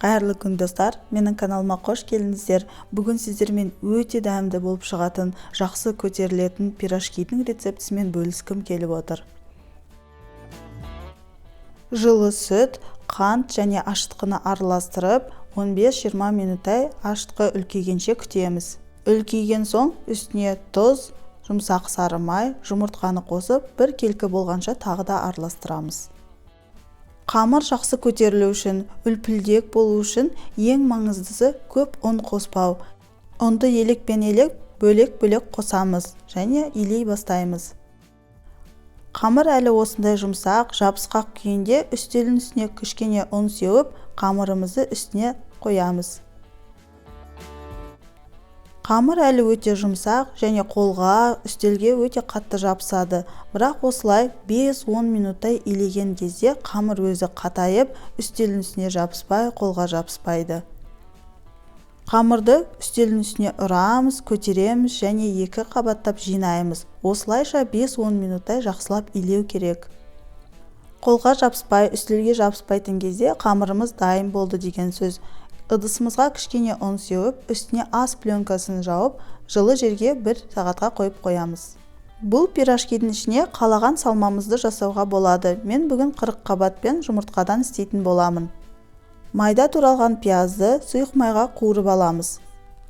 Қайырлы күн достар, менің каналыма қош келдіңіздер. Бүгін сіздермен өте дәмді болып шығатын, жақсы көтерілетін пирожкидің рецептісімен бөліскім келіп отыр. Жылы сүт, қант және ашытқыны араластырып, 15-20 минуттай ашытқы үлкейгенше күтеміз. Үлкейген соң үстіне тұз, жұмсақ сары май, жұмыртқаны қосып, бір келкі болғанша тағы да араластырамыз. Қамыр жақсы көтерілу үшін, үлпілдек болу үшін ең маңыздысы көп ұн қоспау. Ұнды елекпен елек бөлек-бөлек қосамыз және илей бастаймыз. Қамыр әлі осындай жұмсақ, жабысқақ күйінде үстелдің үстіне кішкене ұн сеуіп, қамырымызды үстіне қоямыз. Қамыр әлі өте жұмсақ және қолға, үстелге өте қатты жабысады. Бірақ осылай 5-10 минуттай илеген кезде қамыр өзі қатайып, үстелдің үстіне жабыспай, қолға жабыспайды. Қамырды үстелдің үстіне ұрамыз, көтереміз және екі қабаттап жинаймыз. Осылайша 5-10 минуттай жақсылап илеу керек. Қолға жабыспай, үстелге жабыспайтын кезде қамырымыз дайын болды деген сөз. Ыдысымызға кішкене ұн сеуіп, үстіне ас пленкасын жауып, жылы жерге 1 сағатқа қойып қоямыз. Бұл пирожкидің ішіне қалаған салмамызды жасауға болады. Мен бүгін 40 қабатпен жұмыртқадан істейтін боламын. Майда туралған пиязды сұйық майға қуырып аламыз.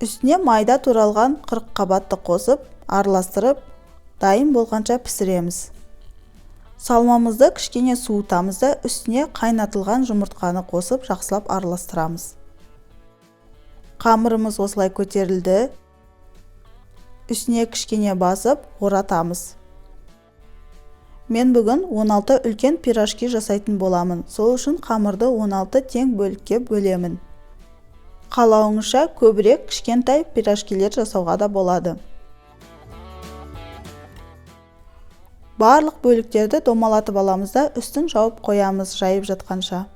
Үстіне майда туралған 40 қабатты қосып, араластырып, дайын болғанша пісіреміз. Салмамызды кішкене суытамыз да үстіне қайнатылған жұмыртқаны қосып, жақсылап араластырамыз. Қамырымыз осылай көтерілді. Үстіне кішкене басып, оратамыз. Мен бүгін 16 үлкен пирожки жасайтын боламын. Сол үшін қамырды 16 тең бөлікке бөлемін. Қалауыңызша көбірек кішкентай пирожкилер жасауға да болады. Барлық бөліктерді домалатып аламыз да үстін жауып қоямыз жайып жатқанша.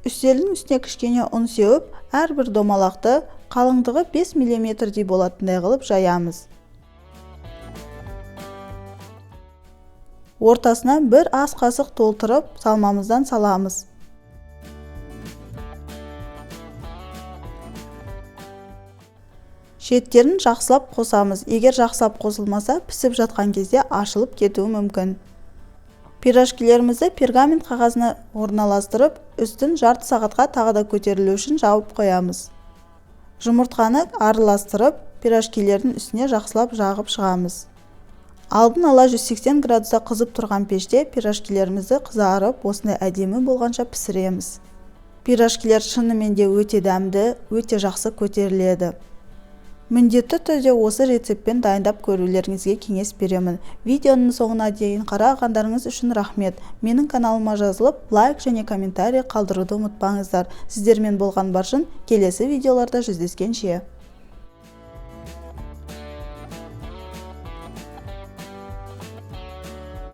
Үстелдің үстіне кішкене ұн сеуіп, әрбір домалақты қалыңдығы 5 мм-дей болатындай қылып жаямыз. Ортасына 1 ас қасық толтырып, салмамыздан саламыз. Шеттерін жақсылап қосамыз. Егер жақсылап қосылмаса, пісіп жатқан кезде ашылып кетуі мүмкін. Пирожкилерімізді пергамент қағазына орналастырып, үстін жарты сағатқа тағы да көтерілу үшін жауып қоямыз. Жұмыртқаны араластырып, пирожкилердің үстіне жақсылап жағып шығамыз. Алдын ала 180 градуста қызып тұрған пеште пирожкилерімізді қызарып, осындай әдемі болғанша пісіреміз. Пирожкилер шынымен де өте дәмді, өте жақсы көтеріледі. Міндетті түрде осы рецептпен дайындап көрулеріңізге кеңес беремін. Видеоның соңына дейін қарағандарыңыз үшін рахмет. Менің каналыма жазылып, лайк және комментарий қалдыруды ұмытпаңыздар. Сіздермен болған баршын келесі видеоларда жүздескенше.